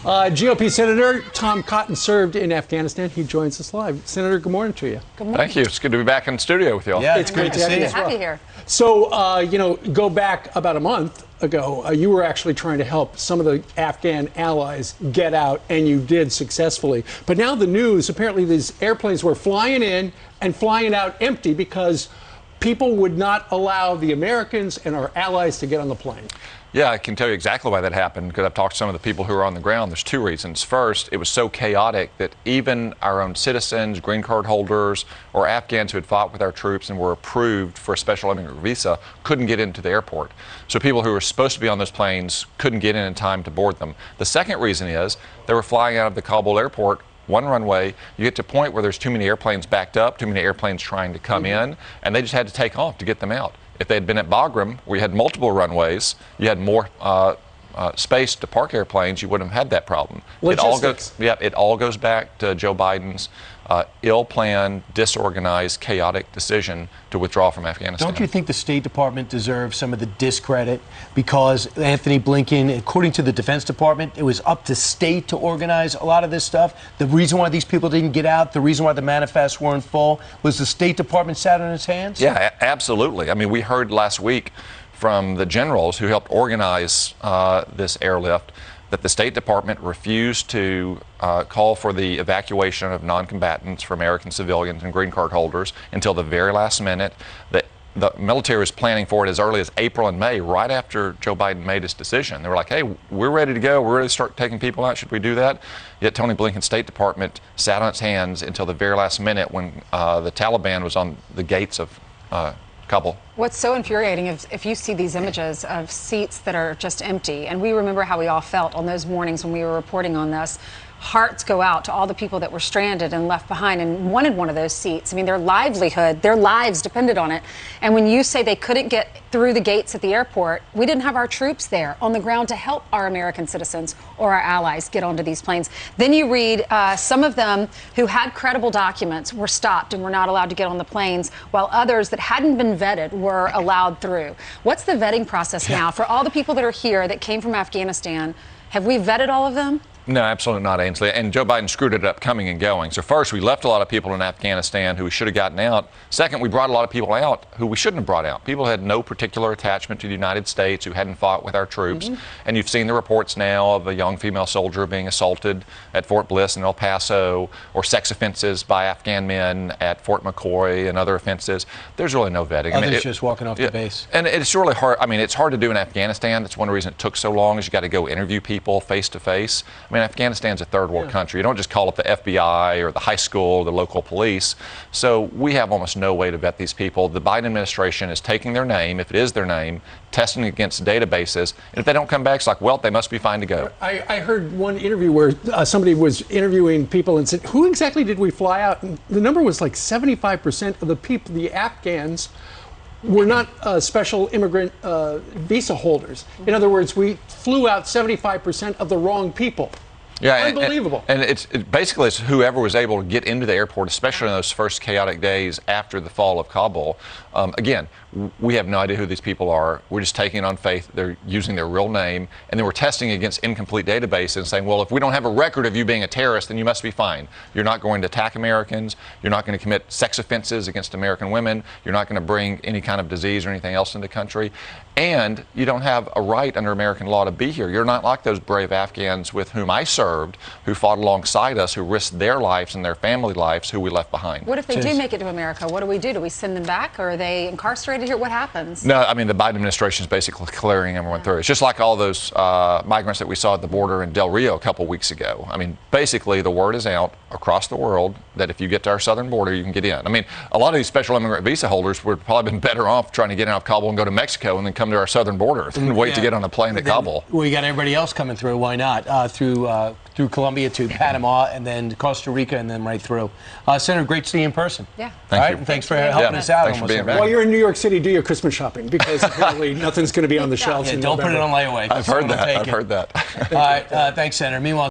GOP Senator Tom Cotton served in Afghanistan. He joins us live. Senator, good morning to you. Good morning. Thank you. It's good to be back in the studio with you all. Yeah, it's great to see you. Happy here. So, go back about a month ago, you were actually trying to help some of the Afghan allies get out, and you did successfully. But now the news, apparently these airplanes were flying in and flying out empty because people would not allow the Americans and our allies to get on the plane. Yeah, I can tell you exactly why that happened because I've talked to some of the people who are on the ground. There's two reasons. First, it was so chaotic that even our own citizens, green card holders, or Afghans who had fought with our troops and were approved for a special immigrant visa couldn't get into the airport. So people who were supposed to be on those planes couldn't get in time to board them. The second reason is they were flying out of the Kabul airport, one runway. You get to a point where there's too many airplanes backed up, too many airplanes trying to come in, and they just had to take off to get them out. If they had been at Bagram, where you had multiple runways, you had more space to park airplanes, you wouldn't have had that problem. Logistics. It all goes back to Joe Biden's ill-planned, disorganized, chaotic decision to withdraw from Afghanistan. Don't you think the State Department deserves some of the discredit because Anthony Blinken, according to the Defense Department, it was up to state to organize a lot of this stuff? The reason why these people didn't get out, the reason why the manifests weren't full, was the State Department sat on its hands? Yeah, absolutely. I mean, we heard last week from the generals who helped organize this airlift that the State Department refused to call for the evacuation of non-combatants for American civilians and green card holders until the very last minute. The military was planning for it as early as April and May, right after Joe Biden made his decision. They were like, hey, we're ready to go. We're ready to start taking people out. Should we do that? Yet Tony Blinken's State Department sat on its hands until the very last minute when the Taliban was on the gates of Kabul. What's so infuriating is if you see these images of seats that are just empty, and we remember how we all felt on those mornings when we were reporting on this. Hearts go out to all the people that were stranded and left behind and wanted one of those seats. I mean, their livelihood, their lives depended on it. And when you say they couldn't get through the gates at the airport, we didn't have our troops there on the ground to help our American citizens or our allies get onto these planes. Then you read some of them who had credible documents were stopped and were not allowed to get on the planes, while others that hadn't been vetted were allowed through. What's the vetting process now for all the people that are here that came from Afghanistan? Have we vetted all of them? No, absolutely not, Ainsley. And Joe Biden screwed it up coming and going. So first, we left a lot of people in Afghanistan who we should have gotten out. Second, we brought a lot of people out who we shouldn't have brought out. People who had no particular attachment to the United States, who hadn't fought with our troops. And you've seen the reports now of a young female soldier being assaulted at Fort Bliss in El Paso, or sex offenses by Afghan men at Fort McCoy and other offenses. There's really no vetting. Others just walking off the base. And it's really hard. I mean, it's hard to do in Afghanistan. That's one reason it took so long, is you got to go interview people face to face. I mean, Afghanistan's a third world country. You don't just call up the FBI or the high school or the local police. So we have almost no way to vet these people. The Biden administration is taking their name, if it is their name, testing against databases. And if they don't come back, it's like, well, they must be fine to go. I heard one interview where somebody was interviewing people and said, who exactly did we fly out? And the number was like 75% of the people, the Afghans, were not special immigrant visa holders. In other words, we flew out 75% of the wrong people. Yeah, unbelievable. And it's basically it's whoever was able to get into the airport, especially in those first chaotic days after the fall of Kabul. Again, we have no idea who these people are. We're just taking it on faith. They're using their real name, and then we're testing against incomplete databases and saying, well, if we don't have a record of you being a terrorist, then you must be fine. You're not going to attack Americans. You're not going to commit sex offenses against American women. You're not going to bring any kind of disease or anything else into the country. And you don't have a right under American law to be here. You're not like those brave Afghans with whom I served, who fought alongside us, who risked their lives and their family lives, who we left behind. What if they do make it to America? What do? Do we send them back, or are they incarcerated here? What happens? No, I mean, the Biden administration is basically clearing everyone through. It's just like all those migrants that we saw at the border in Del Rio a couple weeks ago. I mean, basically, the word is out across the world that if you get to our southern border, you can get in. I mean, a lot of these special immigrant visa holders would probably been better off trying to get out of Kabul and go to Mexico and then come to our southern border than wait to get on a plane to Kabul. Well, you got everybody else coming through. Why not? Through Colombia to Panama and then Costa Rica and then right through. Senator, great to see you in person. Yeah. Thank you. And thanks for helping us out. Thanks for being back. While you're in New York City, do your Christmas shopping, because apparently nothing's going to be on the shelves. Yeah, don't put it on layaway. I've heard that. I've heard that. All right. Thanks, Senator. Meanwhile,